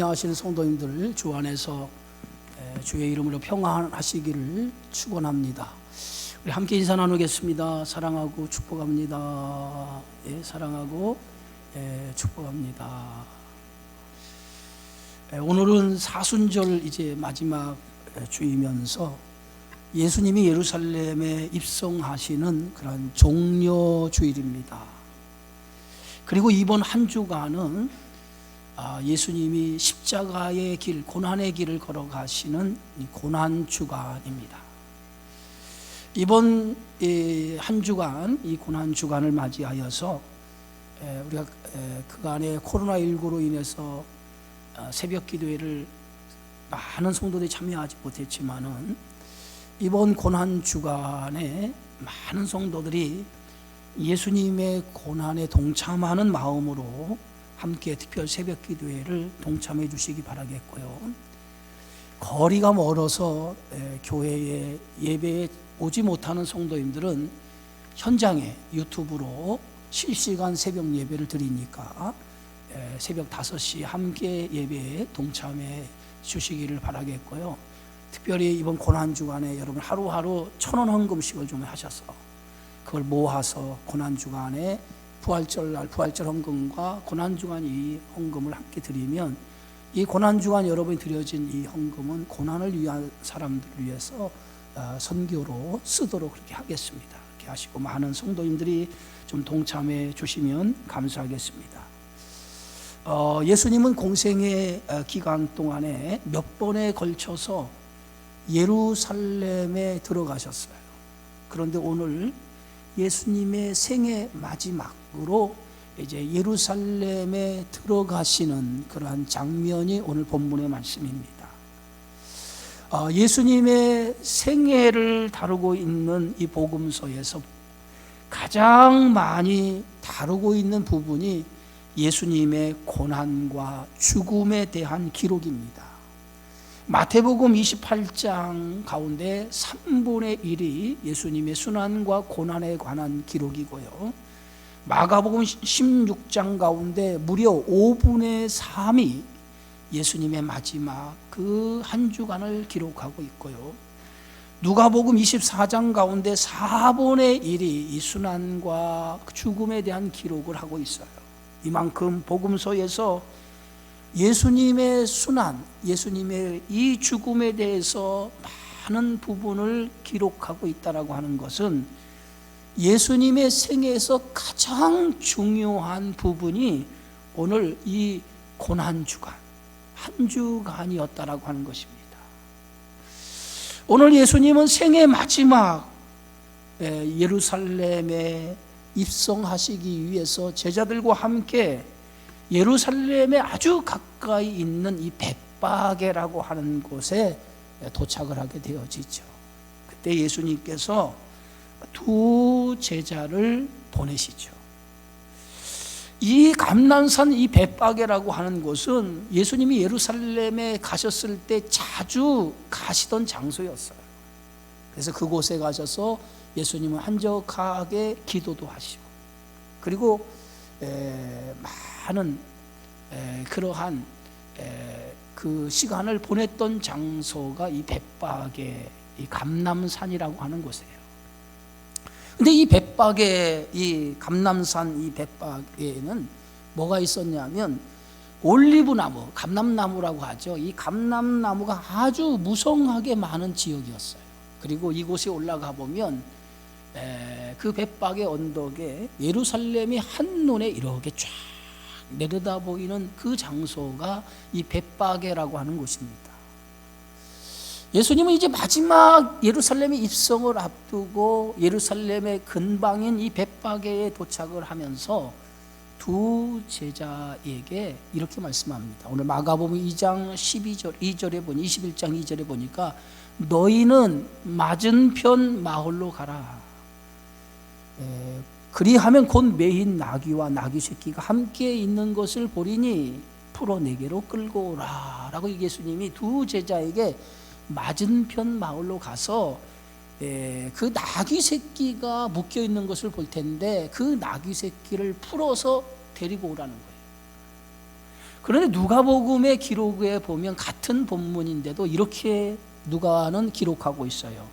하시는 성도님들 주 안에서 주의 이름으로 평안하시기를 축원합니다. 우리 함께 인사 나누겠습니다. 사랑하고 축복합니다. 사랑하고 축복합니다. 오늘은 사순절 이제 마지막 주이면서 예수님이 예루살렘에 입성하시는 그런 종려 주일입니다. 그리고 이번 한 주간은 예수님이 십자가의 길, 고난의 길을 걸어가시는 고난 주간입니다. 이번 한 주간, 이 고난 주간을 맞이하여서 우리가 그간에 코로나19로 인해서 새벽 기도회를 많은 성도들이 참여하지 못했지만은 이번 고난 주간에 많은 성도들이 예수님의 고난에 동참하는 마음으로 함께 특별 새벽 기도회를 동참해 주시기 바라겠고요. 거리가 멀어서 교회에 예배에 오지 못하는 성도님들은 현장에 유튜브로 실시간 새벽 예배를 드리니까 새벽 5시 함께 예배에 동참해 주시기를 바라겠고요. 특별히 이번 고난주간에 여러분 하루하루 1,000원 헌금씩을 좀 하셔서 그걸 모아서 고난주간에 부활절날 부활절 헌금과 고난주간 이 헌금을 함께 드리면 이 고난주간 여러분이 드려진 이 헌금은 고난을 위한 사람들을 위해서 선교로 쓰도록 그렇게 하겠습니다. 이렇게 하시고 많은 성도님들이 좀 동참해 주시면 감사하겠습니다. 예수님은 공생의 기간 동안에 몇 번에 걸쳐서 예루살렘에 들어가셨어요. 그런데 오늘 예수님의 생애 마지막으로 이제 예루살렘에 들어가시는 그러한 장면이 오늘 본문의 말씀입니다. 예수님의 생애를 다루고 있는 이 복음서에서 가장 많이 다루고 있는 부분이 예수님의 고난과 죽음에 대한 기록입니다. 마태복음 28장 가운데 3분의 1이 예수님의 순환과 고난에 관한 기록이고요. 마가복음 16장 가운데 무려 5분의 3이 예수님의 마지막 그 한 주간을 기록하고 있고요. 누가복음 24장 가운데 4분의 1이 이 순환과 죽음에 대한 기록을 하고 있어요. 이만큼 복음서에서 예수님의 순환, 예수님의 이 죽음에 대해서 많은 부분을 기록하고 있다고 하는 것은 예수님의 생애에서 가장 중요한 부분이 오늘 이 고난주간, 한 주간이었다고 하는 것입니다. 오늘 예수님은 생애 마지막 예루살렘에 입성하시기 위해서 제자들과 함께 예루살렘에 아주 가까이 있는 이 벳바게라고 하는 곳에 도착을 하게 되어지죠. 그때 예수님께서 두 제자를 보내시죠. 이 감난산 이 벳바게라고 하는 곳은 예수님이 예루살렘에 가셨을 때 자주 가시던 장소였어요. 그래서 그곳에 가셔서 예수님은 한적하게 기도도 하시고 그리고 많은 그러한 그 시간을 보냈던 장소가 이 벳바게 이 감람산이라고 하는 곳이에요. 근데 이 벳바게 이 감람산 이 벳바게에는 뭐가 있었냐면 올리브나무, 감람나무라고 하죠. 이 감람나무가 아주 무성하게 많은 지역이었어요. 그리고 이곳에 올라가 보면 그 벳바게 언덕에 예루살렘이 한눈에 이렇게 쫙 내려다 보이는 그 장소가 이 벳바게라고 하는 곳입니다. 예수님은 이제 마지막 예루살렘의 입성을 앞두고 예루살렘의 근방인 이 벳바게에 도착을 하면서 두 제자에게 이렇게 말씀합니다. 오늘 마가복음 2장 2절에 보니 21장 2절에 보니까 너희는 맞은편 마을로 가라. 그리하면 곧 매인 나귀와 나귀 새끼가 함께 있는 것을 보리니 풀어 내게로 끌고 오라 라고 예수님이 두 제자에게 맞은편 마을로 가서 그 나귀 새끼가 묶여 있는 것을 볼 텐데 그 나귀 새끼를 풀어서 데리고 오라는 거예요. 그런데 누가복음의 기록에 보면 같은 본문인데도 이렇게 누가는 기록하고 있어요.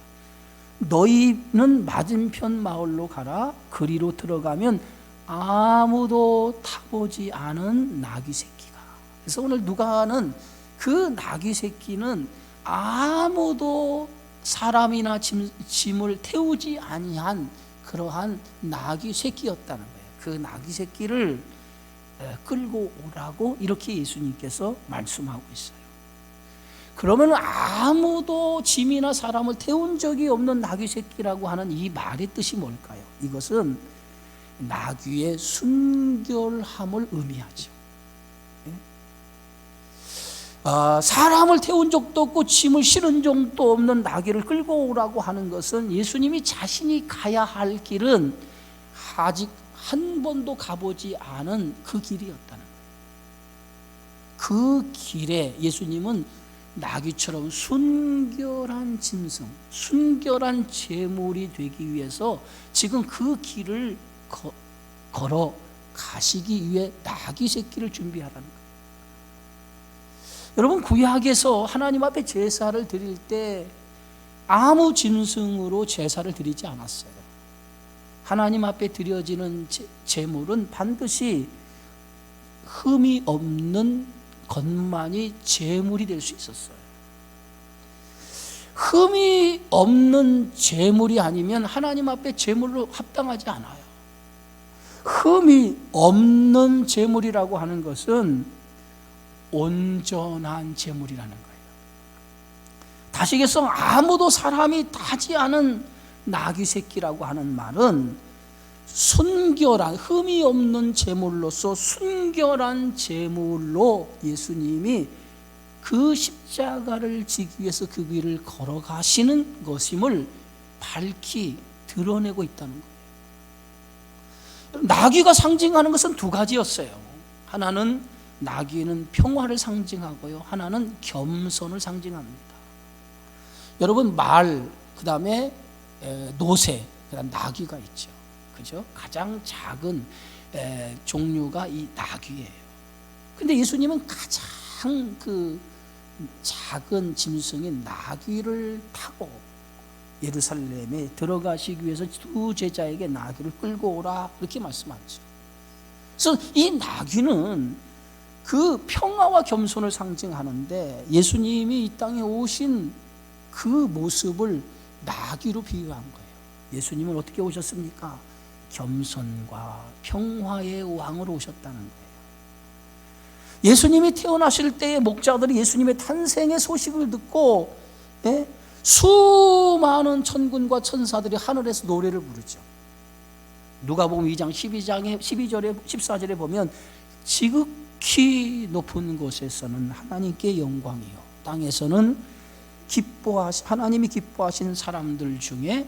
너희는 맞은편 마을로 가라. 그리로 들어가면 아무도 타보지 않은 나귀 새끼가. 그래서 오늘 누가는 그 나귀 새끼는 아무도 사람이나 짐을 태우지 아니한 그러한 나귀 새끼였다는 거예요. 그 나귀 새끼를 끌고 오라고 이렇게 예수님께서 말씀하고 있어요. 그러면 아무도 짐이나 사람을 태운 적이 없는 나귀 새끼라고 하는 이 말의 뜻이 뭘까요? 이것은 나귀의 순결함을 의미하죠. 사람을 태운 적도 없고 짐을 실은 적도 없는 나귀를 끌고 오라고 하는 것은 예수님이 자신이 가야 할 길은 아직 한 번도 가보지 않은 그 길이었다는 거예요. 그 길에 예수님은 나귀처럼 순결한 짐승, 순결한 제물이 되기 위해서 지금 그 길을 걸어 가시기 위해 나귀 새끼를 준비하라는 거예요. 여러분, 구약에서 하나님 앞에 제사를 드릴 때 아무 짐승으로 제사를 드리지 않았어요. 하나님 앞에 드려지는 제물은 반드시 흠이 없는 것만이 제물이 될 수 있었어요. 흠이 없는 제물이 아니면 하나님 앞에 제물로 합당하지 않아요. 흠이 없는 제물이라고 하는 것은 온전한 제물이라는 거예요. 다시겠어 아무도 사람이 타지 않은 나귀 새끼라고 하는 말은 순결한, 흠이 없는 제물로서 순결한 제물로 예수님이 그 십자가를 지기 위해서 그 길을 걸어가시는 것임을 밝히 드러내고 있다는 거예요. 나귀가 상징하는 것은 두 가지였어요. 하나는 나귀는 평화를 상징하고요, 하나는 겸손을 상징합니다. 여러분, 말, 그 다음에 노새, 그 다음 나귀가 있죠. 그죠? 가장 작은 종류가 이 나귀예요. 근데 예수님은 가장 그 작은 짐승인 나귀를 타고 예루살렘에 들어가시기 위해서 두 제자에게 나귀를 끌고 오라 이렇게 말씀하죠. 그래서 이 나귀는 그 평화와 겸손을 상징하는데 예수님이 이 땅에 오신 그 모습을 나귀로 비유한 거예요. 예수님은 어떻게 오셨습니까? 겸손과 평화의 왕으로 오셨다는 거예요. 예수님이 태어나실 때의 목자들이 예수님의 탄생의 소식을 듣고 수많은 천군과 천사들이 하늘에서 노래를 부르죠. 누가복음 2장 12절에 14절에 보면 지극히 높은 곳에서는 하나님께 영광이요, 땅에서는 하나님이 기뻐하신 사람들 중에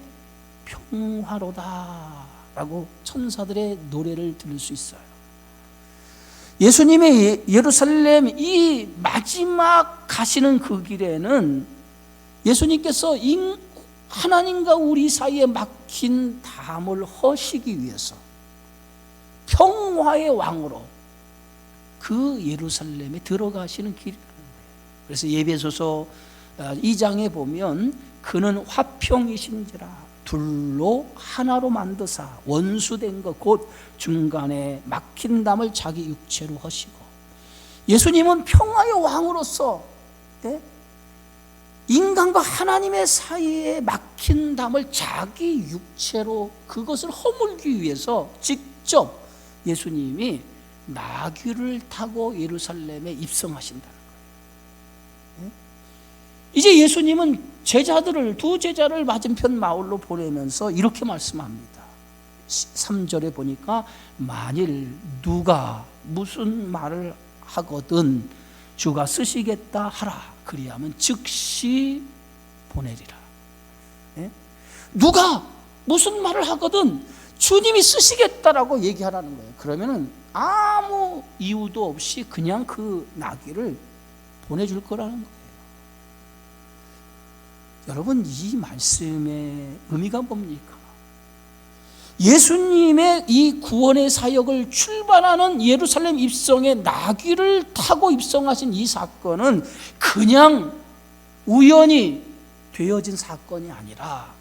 평화로다 라고 천사들의 노래를 들을 수 있어요. 예수님의 예루살렘 이 마지막 가시는 그 길에는 예수님께서 하나님과 우리 사이에 막힌 담을 허시기 위해서 평화의 왕으로 그 예루살렘에 들어가시는 길이라는 거예요. 그래서 에베소서 2장에 보면 그는 화평이신지라 둘로 하나로 만드사 원수된 것 곧 중간에 막힌 담을 자기 육체로 허시고, 예수님은 평화의 왕으로서 인간과 하나님의 사이에 막힌 담을 자기 육체로 그것을 허물기 위해서 직접 예수님이 나귀를 타고 예루살렘에 입성하신다는 거예요. 이제 예수님은 두 제자를 맞은편 마을로 보내면서 이렇게 말씀합니다. 3절에 보니까 만일 누가 무슨 말을 하거든 주가 쓰시겠다 하라. 그리하면 즉시 보내리라. 누가 무슨 말을 하거든 주님이 쓰시겠다라고 얘기하라는 거예요. 그러면은 아무 이유도 없이 그냥 그 나귀를 보내줄 거라는 거예요. 여러분, 이 말씀의 의미가 뭡니까? 예수님의 이 구원의 사역을 출발하는 예루살렘 입성의 나귀를 타고 입성하신 이 사건은 그냥 우연히 되어진 사건이 아니라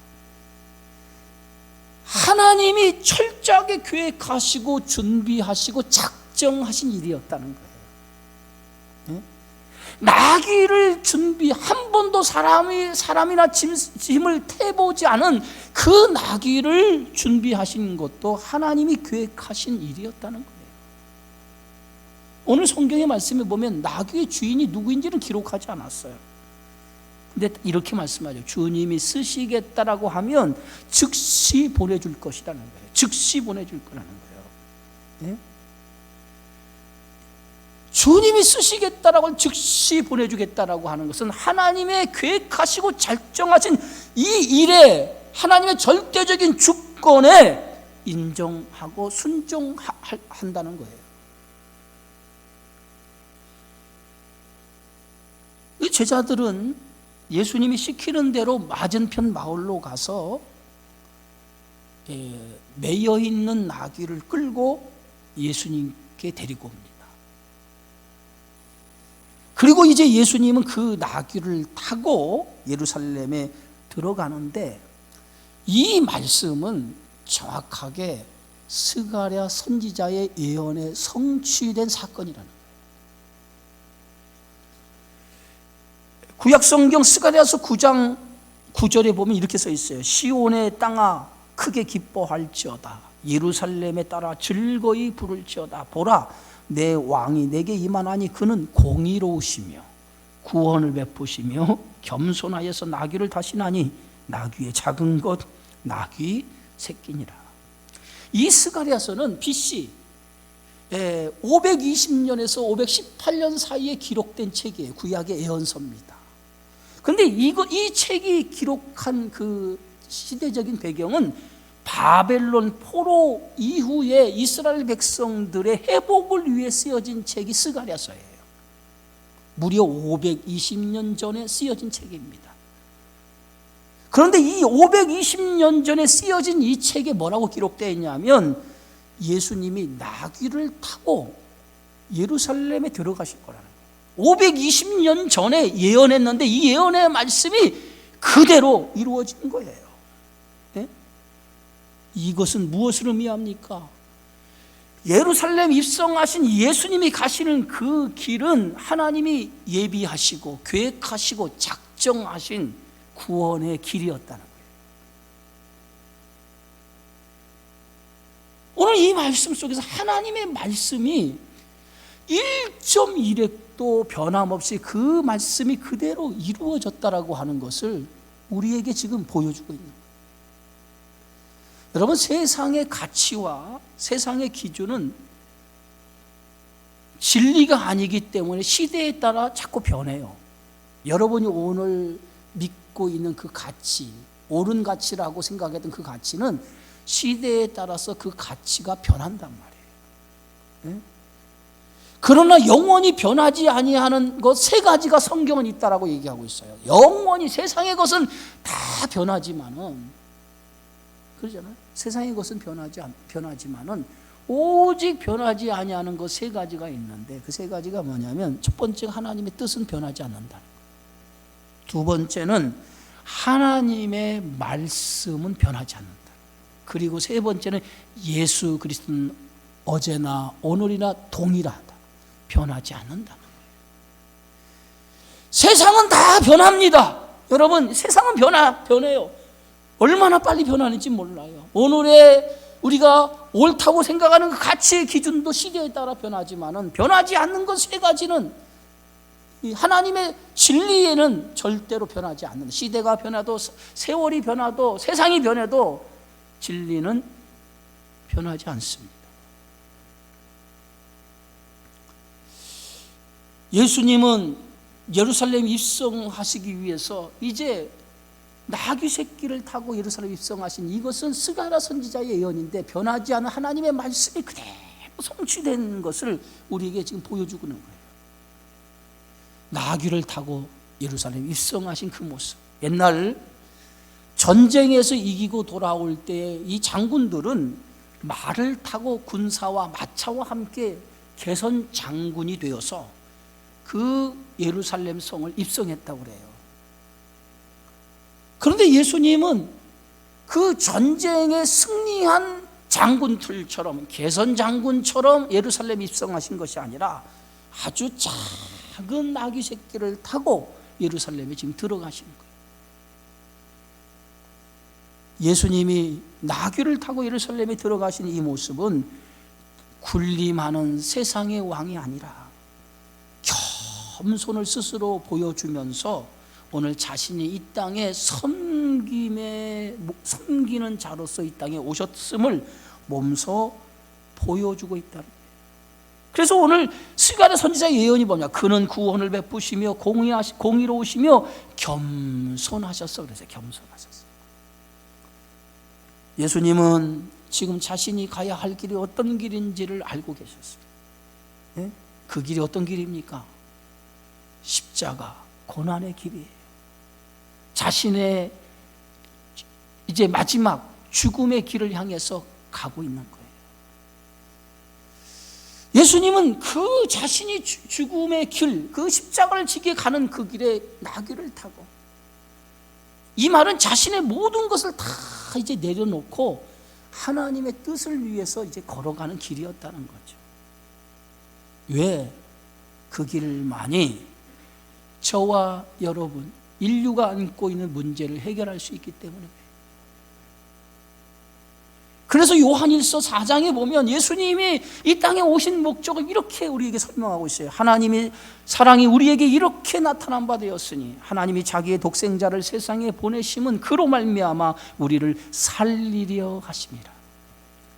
하나님이 철저하게 계획하시고 준비하시고 작정하신 일이었다는 거예요. 나귀를 한 번도 사람이나 짐을 태보지 않은 그 나귀를 준비하신 것도 하나님이 계획하신 일이었다는 거예요. 오늘 성경의 말씀에 보면 나귀의 주인이 누구인지는 기록하지 않았어요. 근데 이렇게 말씀하죠. 주님이 쓰시겠다라고 하면 즉시 보내줄 것이라는 거예요. 즉시 보내줄 거라는 거예요. 네? 주님이 쓰시겠다라고 즉시 보내주겠다라고 하는 것은 하나님의 계획하시고 작정하신 이 일에 하나님의 절대적인 주권에 인정하고 순종한다는 거예요. 이 제자들은 예수님이 시키는 대로 맞은편 마을로 가서 매여 있는 나귀를 끌고 예수님께 데리고 옵니다. 그리고 이제 예수님은 그 나귀를 타고 예루살렘에 들어가는데 이 말씀은 정확하게 스가랴 선지자의 예언에 성취된 사건이라는 거예요. 구약성경 스가랴서 9장 9절에 보면 이렇게 써 있어요. 시온의 땅아 크게 기뻐할지어다. 예루살렘에 따라 즐거이 부를지어다. 보라, 내 왕이 내게 임하나니 그는 공의로우시며 구원을 베푸시며 겸손하여서 나귀를 타시나니 나귀의 작은 것 나귀 새끼니라. 이 스가랴서는 BC 520년에서 518년 사이에 기록된 책이에요. 구약의 예언서입니다. 그런데 이 책이 기록한 그 시대적인 배경은 바벨론 포로 이후에 이스라엘 백성들의 회복을 위해 쓰여진 책이 스가랴서예요. 무려 520년 전에 쓰여진 책입니다. 그런데 이 520년 전에 쓰여진 이 책에 뭐라고 기록되어 있냐면 예수님이 나귀를 타고 예루살렘에 들어가실 거라는 거예요. 520년 전에 예언했는데 이 예언의 말씀이 그대로 이루어진 거예요. 네? 이것은 무엇을 의미합니까? 예루살렘 입성하신 예수님이 가시는 그 길은 하나님이 예비하시고 계획하시고 작정하신 구원의 길이었다는 거예요. 오늘 이 말씀 속에서 하나님의 말씀이 1.1획도 변함없이 그 말씀이 그대로 이루어졌다라고 하는 것을 우리에게 지금 보여주고 있는 거예요. 여러분, 세상의 가치와 세상의 기준은 진리가 아니기 때문에 시대에 따라 자꾸 변해요. 여러분이 오늘 믿고 있는 그 가치, 옳은 가치라고 생각했던 그 가치는 시대에 따라서 그 가치가 변한단 말이에요. 네? 그러나 영원히 변하지 아니하는 것 세 가지가 성경은 있다라고 얘기하고 있어요. 영원히 세상의 것은 다 변하지만은, 그러잖아요. 세상의 것은 변하지만은 오직 변하지 아니하는 것 세 가지가 있는데 그 세 가지가 뭐냐면, 첫 번째가 하나님의 뜻은 변하지 않는다. 두 번째는 하나님의 말씀은 변하지 않는다. 그리고 세 번째는 예수 그리스도는 어제나 오늘이나 동일하다. 변하지 않는다. 세상은 다 변합니다. 여러분, 세상은 변해요. 얼마나 빨리 변하는지 몰라요. 오늘의 우리가 옳다고 생각하는 그 가치의 기준도 시대에 따라 변하지만은 변하지 않는 것 세 가지는 하나님의 진리에는 절대로 변하지 않는다. 시대가 변해도, 세월이 변해도, 세상이 변해도 진리는 변하지 않습니다. 예수님은 예루살렘 입성하시기 위해서 이제 나귀 새끼를 타고 예루살렘 입성하신 이것은 스가랴 선지자의 예언인데 변하지 않은 하나님의 말씀이 그대로 성취된 것을 우리에게 지금 보여주고 있는 거예요. 나귀를 타고 예루살렘 입성하신 그 모습. 옛날 전쟁에서 이기고 돌아올 때 이 장군들은 말을 타고 군사와 마차와 함께 개선 장군이 되어서 그 예루살렘 성을 입성했다고 그래요. 그런데 예수님은 그 전쟁에 승리한 장군들처럼, 개선 장군처럼 예루살렘 입성하신 것이 아니라 아주 작은 나귀 새끼를 타고 예루살렘에 지금 들어가시는 거예요. 예수님이 나귀를 타고 예루살렘에 들어가신 이 모습은 군림하는 세상의 왕이 아니라 겸손을 스스로 보여주면서 오늘 자신이 이 땅에 섬기는 자로서 이 땅에 오셨음을 몸소 보여주고 있다는 거예요. 그래서 오늘 스가랴 선지자의 예언이 뭐냐? 그는 구원을 베푸시며 공의로우시며 겸손하셨어. 그래서 겸손하셨어. 예수님은 지금 자신이 가야 할 길이 어떤 길인지를 알고 계셨어요. 네? 그 길이 어떤 길입니까? 십자가, 고난의 길이에요. 자신의 이제 마지막 죽음의 길을 향해서 가고 있는 거예요. 예수님은 그 자신이 죽음의 길, 그 십자가를 지게 가는 그 길에 나귀를 타고, 이 말은 자신의 모든 것을 다 이제 내려놓고 하나님의 뜻을 위해서 이제 걸어가는 길이었다는 거죠. 왜? 그 길만이 저와 여러분, 인류가 안고 있는 문제를 해결할 수 있기 때문에. 그래서 요한일서 4장에 보면 예수님이 이 땅에 오신 목적을 이렇게 우리에게 설명하고 있어요. 하나님의 사랑이 우리에게 이렇게 나타난 바 되었으니 하나님이 자기의 독생자를 세상에 보내심은 그로 말미암아 우리를 살리려 하심이라.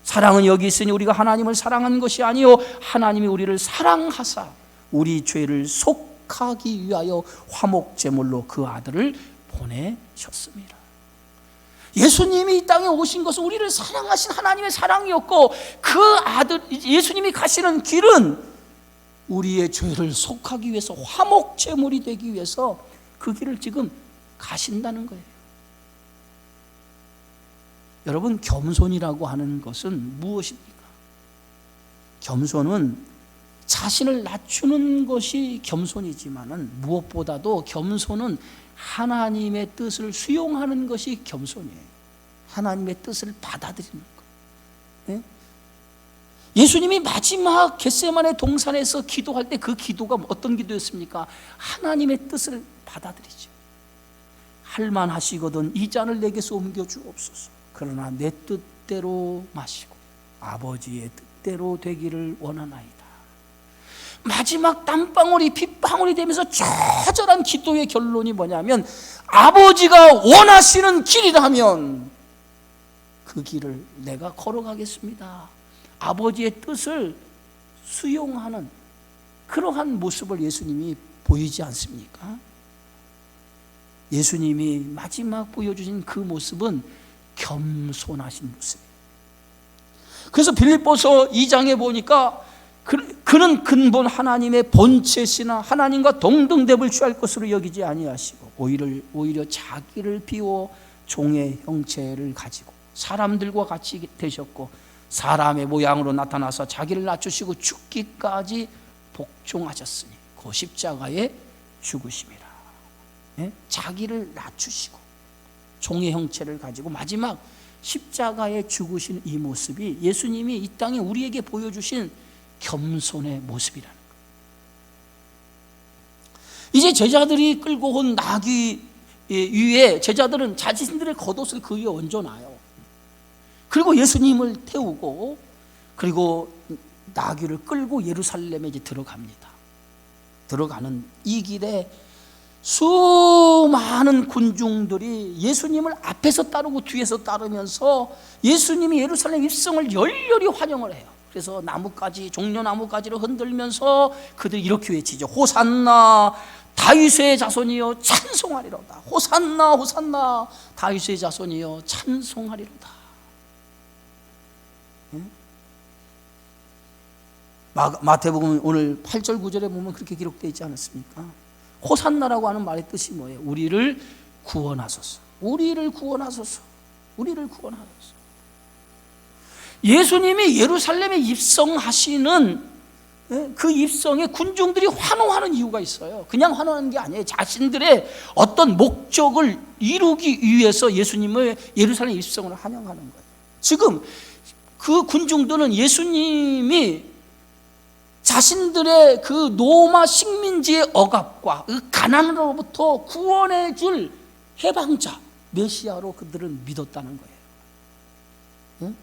사랑은 여기 있으니 우리가 하나님을 사랑한 것이 아니요 하나님이 우리를 사랑하사 우리 죄를 속하기 위하여 화목제물로 그 아들을 보내셨습니다. 예수님이 이 땅에 오신 것은 우리를 사랑하신 하나님의 사랑이었고, 그 아들 예수님이 가시는 길은 우리의 죄를 속하기 위해서, 화목제물이 되기 위해서 그 길을 지금 가신다는 거예요. 여러분, 겸손이라고 하는 것은 무엇입니까? 겸손은 자신을 낮추는 것이 겸손이지만은 무엇보다도 겸손은 하나님의 뜻을 수용하는 것이 겸손이에요. 하나님의 뜻을 받아들이는 거예요. 네? 예수님이 마지막 겟세마네 동산에서 기도할 때 그 기도가 어떤 기도였습니까? 하나님의 뜻을 받아들이죠. 할만하시거든 이 잔을 내게서 옮겨주옵소서. 그러나 내 뜻대로 마시고 아버지의 뜻대로 되기를 원하나이다. 마지막 땀방울이 핏방울이 되면서 처절한 기도의 결론이 뭐냐면, 아버지가 원하시는 길이라면 그 길을 내가 걸어가겠습니다. 아버지의 뜻을 수용하는 그러한 모습을 예수님이 보이지 않습니까? 예수님이 마지막 보여주신 그 모습은 겸손하신 모습이에요. 그래서 빌립보서 2장에 보니까 그는 근본 하나님의 본체시나 하나님과 동등됨을 취할 것으로 여기지 아니하시고 오히려 자기를 비워 종의 형체를 가지고 사람들과 같이 되셨고 사람의 모양으로 나타나서 자기를 낮추시고 죽기까지 복종하셨으니 그 십자가에 죽으심이라. 예? 자기를 낮추시고 종의 형체를 가지고 마지막 십자가에 죽으신 이 모습이 예수님이 이 땅에 우리에게 보여주신 겸손의 모습이라는 거예요. 이제 제자들이 끌고 온 나귀 위에 제자들은 자신들의 겉옷을 그 위에 얹어놔요. 그리고 예수님을 태우고 그리고 나귀를 끌고 예루살렘에 이제 들어갑니다. 들어가는 이 길에 수많은 군중들이 예수님을 앞에서 따르고 뒤에서 따르면서 예수님이 예루살렘 입성을 열렬히 환영을 해요. 그래서 나뭇가지, 종려나뭇가지를 흔들면서 그들이 이렇게 외치죠. 호산나 다윗의 자손이여 찬송하리로다. 호산나 호산나 다윗의 자손이여 찬송하리로다. 마태복음 오늘 8절 9절에 보면 그렇게 기록되어 있지 않았습니까? 호산나라고 하는 말의 뜻이 뭐예요? 우리를 구원하소서. 우리를 구원하소서. 우리를 구원하소서. 예수님이 예루살렘에 입성하시는 그 입성에 군중들이 환호하는 이유가 있어요. 그냥 환호하는 게 아니에요. 자신들의 어떤 목적을 이루기 위해서 예수님을 예루살렘 입성을 환영하는 거예요. 지금 그 군중들은 예수님이 자신들의 그 로마 식민지의 억압과 그 가난으로부터 구원해 줄 해방자 메시아로 그들은 믿었다는 거예요.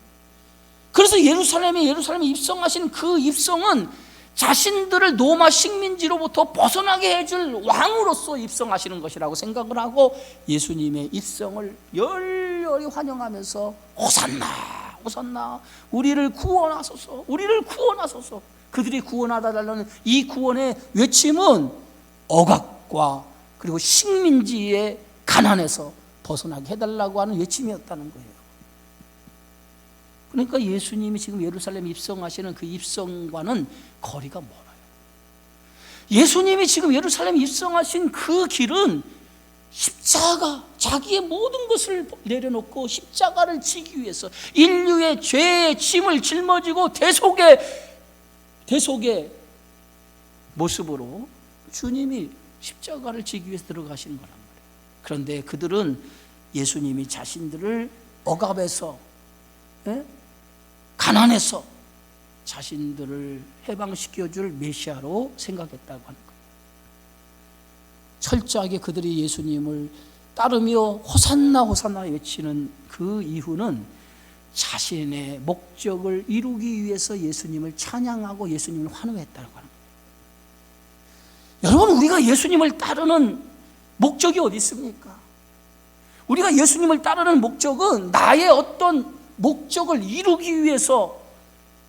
그래서 예루살렘에 입성하신 그 입성은 자신들을 로마 식민지로부터 벗어나게 해줄 왕으로서 입성하시는 것이라고 생각을 하고 예수님의 입성을 열렬히 환영하면서 호산나 호산나 우리를 구원하소서 우리를 구원하소서. 그들이 구원하달라는 이 구원의 외침은 억압과 그리고 식민지의 가난에서 벗어나게 해달라고 하는 외침이었다는 거예요. 그러니까 예수님이 지금 예루살렘 입성하시는 그 입성과는 거리가 멀어요. 예수님이 지금 예루살렘 입성하신 그 길은 십자가, 자기의 모든 것을 내려놓고 십자가를 지기 위해서 인류의 죄의 짐을 짊어지고 대속의 모습으로 주님이 십자가를 지기 위해서 들어가시는 거란 말이에요. 그런데 그들은 예수님이 자신들을 억압해서 가난해서 자신들을 해방시켜줄 메시아로 생각했다고 하는 거예요. 철저하게 그들이 예수님을 따르며 호산나 호산나 외치는 그 이유는 자신의 목적을 이루기 위해서 예수님을 찬양하고 예수님을 환호했다고 하는 거예요. 여러분, 우리가 예수님을 따르는 목적이 어디 있습니까? 우리가 예수님을 따르는 목적은 나의 어떤 목적을 이루기 위해서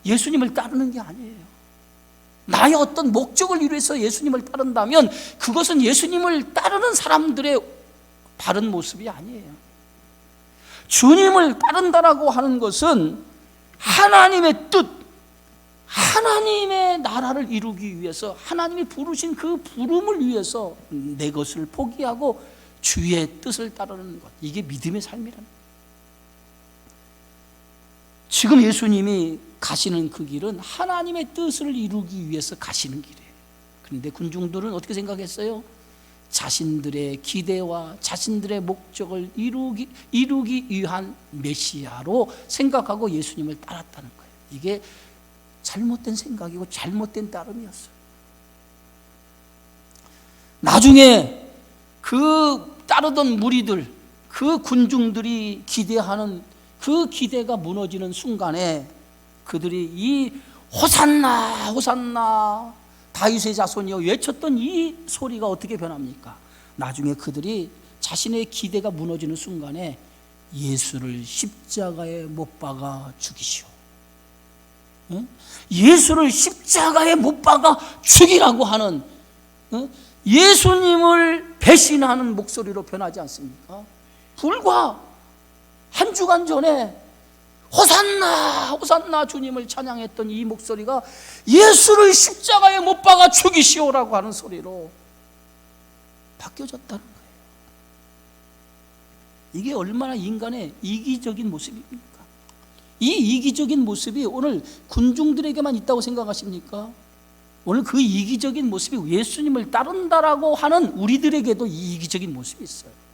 예수님을 따르는 게 아니에요. 나의 어떤 목적을 이루어서 예수님을 따른다면 그것은 예수님을 따르는 사람들의 바른 모습이 아니에요. 주님을 따른다라고 하는 것은 하나님의 뜻, 하나님의 나라를 이루기 위해서 하나님이 부르신 그 부름을 위해서 내 것을 포기하고 주의 뜻을 따르는 것, 이게 믿음의 삶이라는 거예요. 지금 예수님이 가시는 그 길은 하나님의 뜻을 이루기 위해서 가시는 길이에요. 그런데 군중들은 어떻게 생각했어요? 자신들의 기대와 자신들의 목적을 이루기 위한 메시아로 생각하고 예수님을 따랐다는 거예요. 이게 잘못된 생각이고 잘못된 따름이었어요. 나중에 그 따르던 무리들, 그 군중들이 기대하는 그 기대가 무너지는 순간에 그들이 이 호산나 호산나 다윗의 자손이여 외쳤던 이 소리가 어떻게 변합니까? 나중에 그들이 자신의 기대가 무너지는 순간에 예수를 십자가에 못 박아 죽이시오. 예수를 십자가에 못 박아 죽이라고 하는 예수님을 배신하는 목소리로 변하지 않습니까? 불과 한 주간 전에 호산나 호산나 주님을 찬양했던 이 목소리가 예수를 십자가에 못 박아 죽이시오라고 하는 소리로 바뀌어졌다는 거예요. 이게 얼마나 인간의 이기적인 모습입니까? 이 이기적인 모습이 오늘 군중들에게만 있다고 생각하십니까? 오늘 그 이기적인 모습이 예수님을 따른다라고 하는 우리들에게도 이 이기적인 모습이 있어요.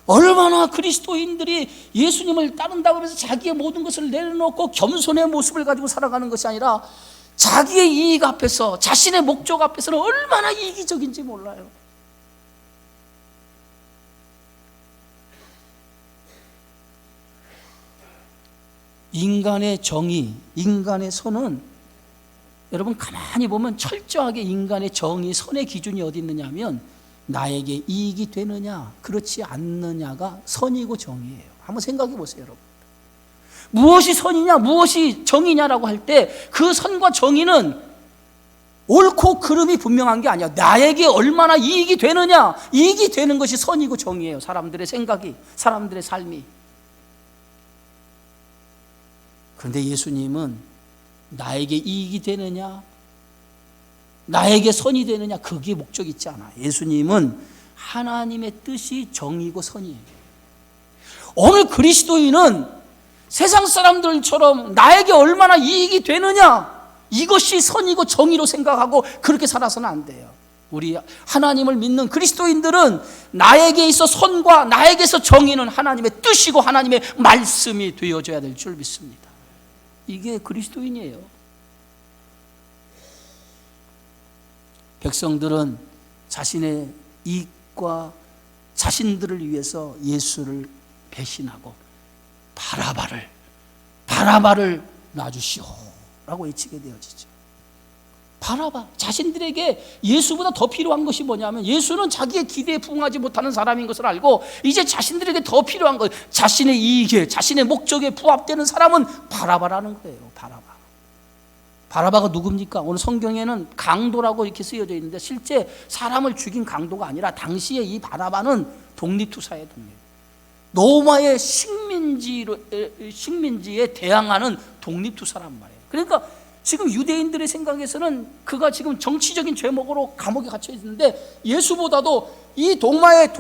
얼마나 그리스도인들이 예수님을 따른다고 해서 자기의 모든 것을 내려놓고 겸손의 모습을 가지고 살아가는 것이 아니라 자기의 이익 앞에서, 자신의 목적 앞에서는 얼마나 이기적인지 몰라요. 인간의 정의, 인간의 선은 여러분 가만히 보면 철저하게 인간의 정의, 선의 기준이 어디 있느냐 하면 나에게 이익이 되느냐 그렇지 않느냐가 선이고 정의예요. 한번 생각해 보세요, 여러분. 무엇이 선이냐 무엇이 정의냐라고 할 때 그 선과 정의는 옳고 그름이 분명한 게 아니야. 나에게 얼마나 이익이 되느냐, 이익이 되는 것이 선이고 정의예요. 사람들의 생각이, 사람들의 삶이. 그런데 예수님은 나에게 이익이 되느냐, 나에게 선이 되느냐, 그게 목적이 있지 않아요. 예수님은 하나님의 뜻이 정의고 선이에요. 오늘 그리스도인은 세상 사람들처럼 나에게 얼마나 이익이 되느냐, 이것이 선이고 정의로 생각하고 그렇게 살아서는 안 돼요. 우리 하나님을 믿는 그리스도인들은 나에게 있어 선과 나에게서 정의는 하나님의 뜻이고 하나님의 말씀이 되어져야 될 줄 믿습니다. 이게 그리스도인이에요. 백성들은 자신의 이익과 자신들을 위해서 예수를 배신하고 바라바를 놔주시오 라고 외치게 되어지죠. 바라바, 자신들에게 예수보다 더 필요한 것이 뭐냐면, 예수는 자기의 기대에 부응하지 못하는 사람인 것을 알고 이제 자신들에게 더 필요한 것, 자신의 이익에, 자신의 목적에 부합되는 사람은 바라바라는 거예요. 바라바가 누굽니까? 오늘 성경에는 강도라고 이렇게 쓰여져 있는데 실제 사람을 죽인 강도가 아니라 당시에 이 바라바는 독립투사의 독립, 로마의 식민지에 대항하는 독립투사란 말이에요. 그러니까 지금 유대인들의 생각에서는 그가 지금 정치적인 죄목으로 감옥에 갇혀 있는데, 예수보다도 이 로마의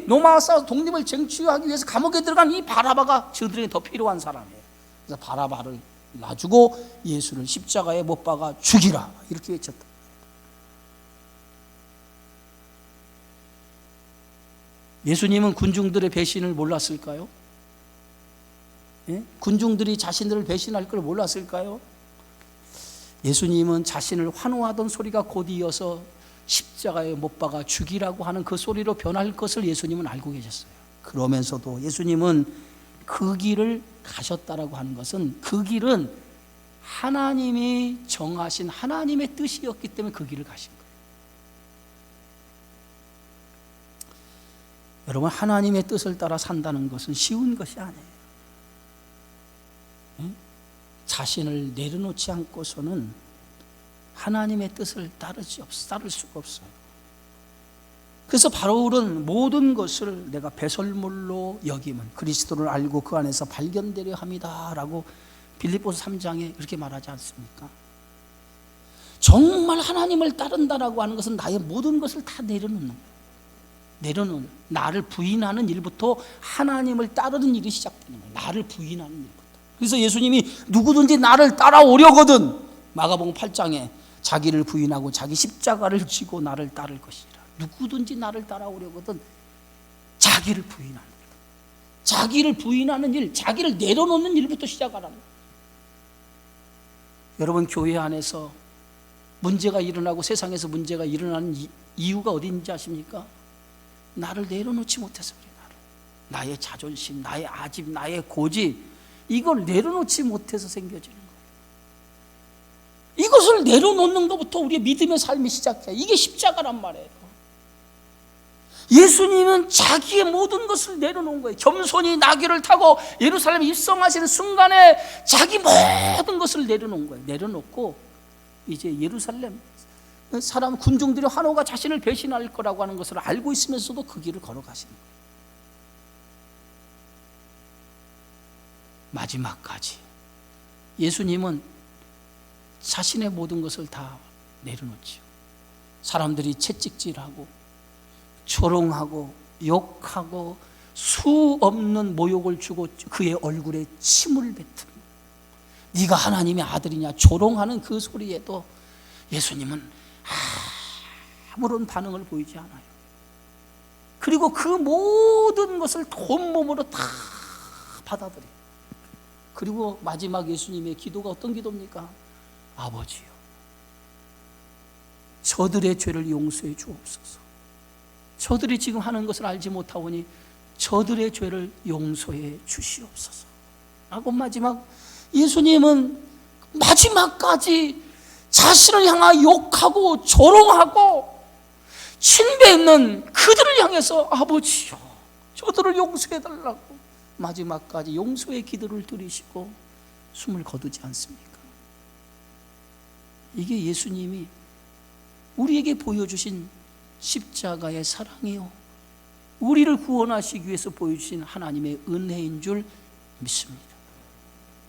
로마와 싸워서 독립을 쟁취하기 위해서 감옥에 들어간 이 바라바가 저들에게 더 필요한 사람이에요. 그래서 바라바를 놔주고 예수를 십자가에 못 박아 죽이라 이렇게 외쳤다. 예수님은 군중들의 배신을 몰랐을까요? 예? 군중들이 자신들을 배신할 걸 몰랐을까요? 예수님은 자신을 환호하던 소리가 곧 이어서 십자가에 못 박아 죽이라고 하는 그 소리로 변할 것을 예수님은 알고 계셨어요. 그러면서도 예수님은 그 길을 가셨다라고 하는 것은, 그 길은 하나님이 정하신 하나님의 뜻이었기 때문에 그 길을 가신 거예요. 여러분, 하나님의 뜻을 따라 산다는 것은 쉬운 것이 아니에요. 자신을 내려놓지 않고서는 하나님의 뜻을 따를 수가 없어요. 그래서 바울은 모든 것을 내가 배설물로 여김은 그리스도를 알고 그 안에서 발견되려 합니다 라고 빌립보서 3장에 그렇게 말하지 않습니까? 정말 하나님을 따른다라고 하는 것은 나의 모든 것을 다 내려놓는 거예요. 나를 부인하는 일부터 하나님을 따르는 일이 시작되는 거예요. 나를 부인하는 일부터. 그래서 예수님이 누구든지 나를 따라오려거든, 마가복음 8장에 자기를 부인하고 자기 십자가를 지고 나를 따를 것이라. 누구든지 나를 따라오려거든 자기를 부인하는 일, 자기를 부인하는 일, 자기를 내려놓는 일부터 시작하라는 거예요. 여러분, 교회 안에서 문제가 일어나고 세상에서 문제가 일어나는 이유가 어딘지 아십니까? 나를 내려놓지 못해서 그래. 나의 자존심, 나의 아집, 나의 고집, 이걸 내려놓지 못해서 생겨지는 거예요. 이것을 내려놓는 것부터 우리의 믿음의 삶이 시작해요. 이게 십자가란 말이에요. 예수님은 자기의 모든 것을 내려놓은 거예요. 겸손히 나귀를 타고 예루살렘에 입성하시는 순간에 자기 모든 것을 내려놓은 거예요. 내려놓고 이제 예루살렘 사람 군중들이 환호가 자신을 배신할 거라고 하는 것을 알고 있으면서도 그 길을 걸어가시는 거예요. 마지막까지 예수님은 자신의 모든 것을 다 내려놓지요. 사람들이 채찍질하고 조롱하고 욕하고 수 없는 모욕을 주고 그의 얼굴에 침을 뱉은, 네가 하나님의 아들이냐 조롱하는 그 소리에도 예수님은 아무런 반응을 보이지 않아요. 그리고 그 모든 것을 온몸으로 다 받아들여요. 그리고 마지막 예수님의 기도가 어떤 기도입니까? 아버지요, 저들의 죄를 용서해 주옵소서. 저들이 지금 하는 것을 알지 못하오니 저들의 죄를 용서해 주시옵소서 라고 마지막 예수님은 마지막까지 자신을 향하여 욕하고 조롱하고 침뱉는 그들을 향해서 아버지요, 저들을 용서해 달라고 마지막까지 용서의 기도를 드리시고 숨을 거두지 않습니까? 이게 예수님이 우리에게 보여주신 십자가의 사랑이요, 우리를 구원하시기 위해서 보여주신 하나님의 은혜인 줄 믿습니다.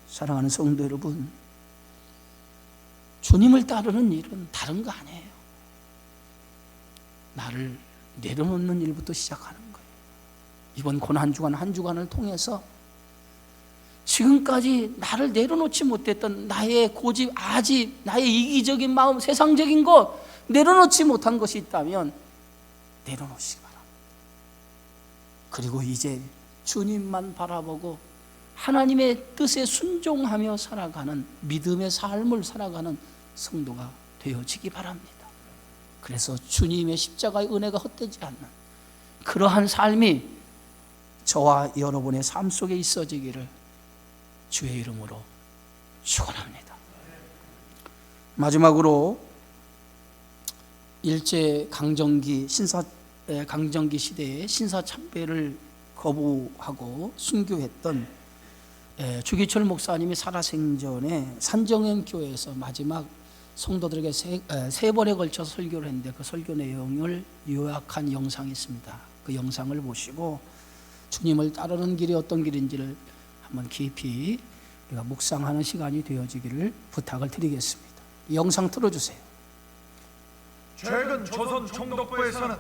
사랑하는 성도 여러분, 주님을 따르는 일은 다른 거 아니에요. 나를 내려놓는 일부터 시작하는 거예요. 이번 고난 한 주간 한 주간을 통해서 지금까지 나를 내려놓지 못했던 나의 고집, 아집, 나의 이기적인 마음, 세상적인 것 내려놓지 못한 것이 있다면 내려놓으시기 바랍니다. 그리고 이제 주님만 바라보고 하나님의 뜻에 순종하며 살아가는 믿음의 삶을 살아가는 성도가 되어지기 바랍니다. 그래서 주님의 십자가의 은혜가 헛되지 않는 그러한 삶이 저와 여러분의 삶 속에 있어지기를 주의 이름으로 축원합니다. 마지막으로 일제 강점기 시대에 신사참배를 거부하고 순교했던 주기철 목사님이 살아생전에 산정현 교회에서 마지막 성도들에게 세 번에 걸쳐서 설교를 했는데 그 설교 내용을 요약한 영상이 있습니다. 그 영상을 보시고 주님을 따르는 길이 어떤 길인지를 한번 깊이 우리가 묵상하는 시간이 되어지기를 부탁을 드리겠습니다. 이 영상 틀어주세요. 최근 조선 총독부에서는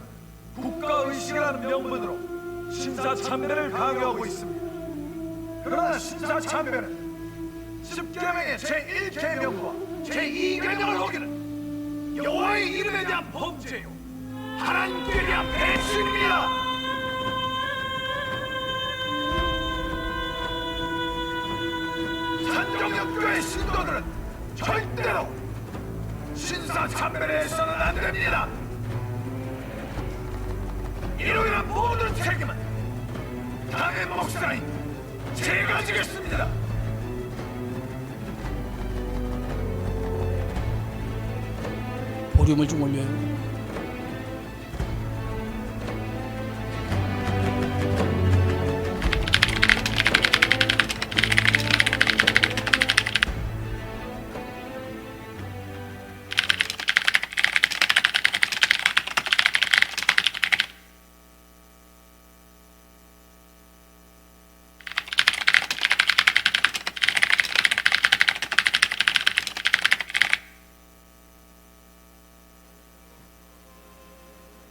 국가의식이라는 명분으로 신사참배를 강요하고 있습니다. 그러나 신사참배는 10계명의 제1계명과 제2계명을 어기는 여호와의 이름에 대한 범죄요 하나님께 대한 배신입니다. 산정역교회 신도들은 절대로 신사참배를 해서는 안 됩니다. 이로 인한 모든 책임은 당의 목사인 제가 지겠습니다. 볼륨을 좀 올려요.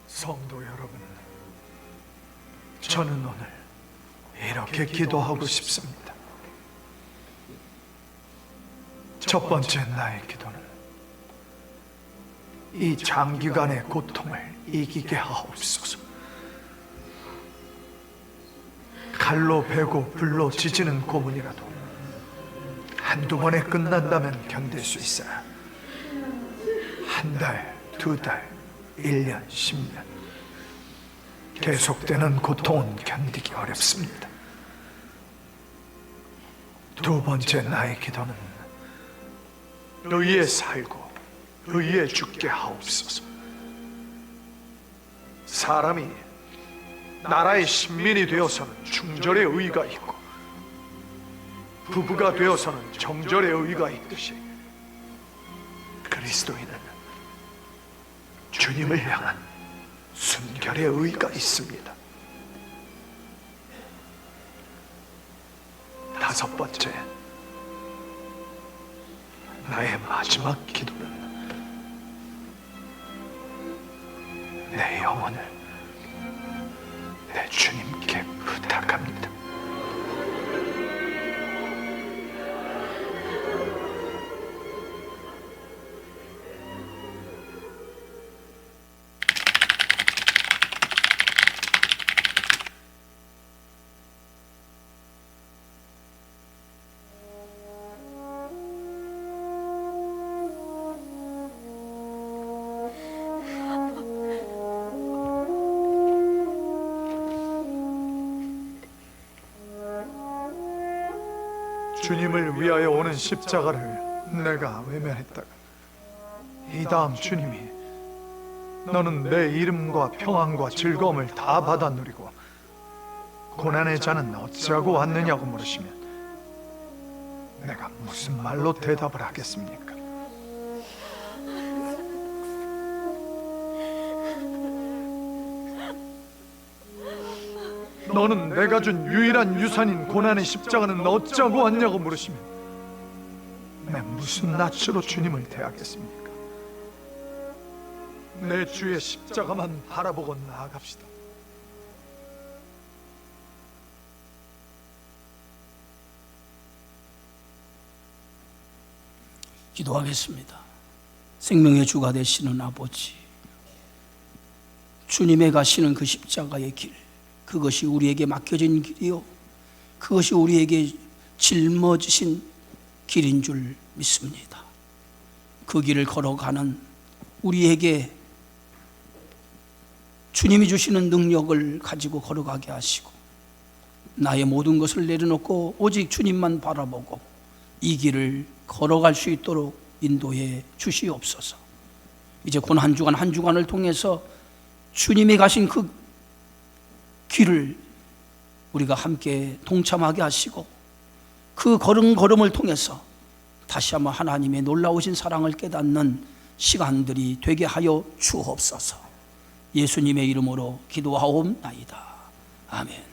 성도 여러분, 저는 오늘 이렇게 기도하고 싶습니다. 첫 번째 나의 기도는 이 장기간의 고통을 이기게 하옵소서. 칼로 베고 불로 지지는 고문이라도 한두 번에 끝난다면 견딜 수 있어요. 한 달, 두 달, 1년, 10년 계속되는 고통은 견디기 어렵습니다. 두 번째 나의 기도는 의에 살고 의에 죽게 하옵소서. 사람이 나라의 신민이 되어서는 충절의 의의가 있고 부부가 되어서는 정절의 의의가 있듯이 그리스도인은 주님을 향한 순결의 의의가 있습니다. 다섯 번째, 나의 마지막 기도는 내 영혼을 내 주님께 부탁합니다. 주님을 위하여 오는 십자가를 내가 외면했다가 이 다음 주님이 너는 내 이름과 평안과 즐거움을 다 받아 누리고 고난의 자는 어찌하고 왔느냐고 물으시면 내가 무슨 말로 대답을 하겠습니까? 너는 내가 준 유일한 유산인 고난의 십자가는 어찌하고 왔냐고 물으시면 내가 무슨 낯으로 주님을 대하겠습니까? 내 주의 십자가만 바라보고 나아갑시다. 기도하겠습니다. 생명의 주가 되시는 아버지, 주님의 가시는 그 십자가의 길, 그것이 우리에게 맡겨진 길이요, 그것이 우리에게 짊어지신 길인 줄 믿습니다. 그 길을 걸어가는 우리에게 주님이 주시는 능력을 가지고 걸어가게 하시고, 나의 모든 것을 내려놓고 오직 주님만 바라보고 이 길을 걸어갈 수 있도록 인도해 주시옵소서. 이제 곧 한 주간 한 주간을 통해서 주님이 가신 그 길을 우리가 함께 동참하게 하시고, 그 걸음걸음을 통해서 다시 한번 하나님의 놀라우신 사랑을 깨닫는 시간들이 되게 하여 주옵소서. 예수님의 이름으로 기도하옵나이다. 아멘.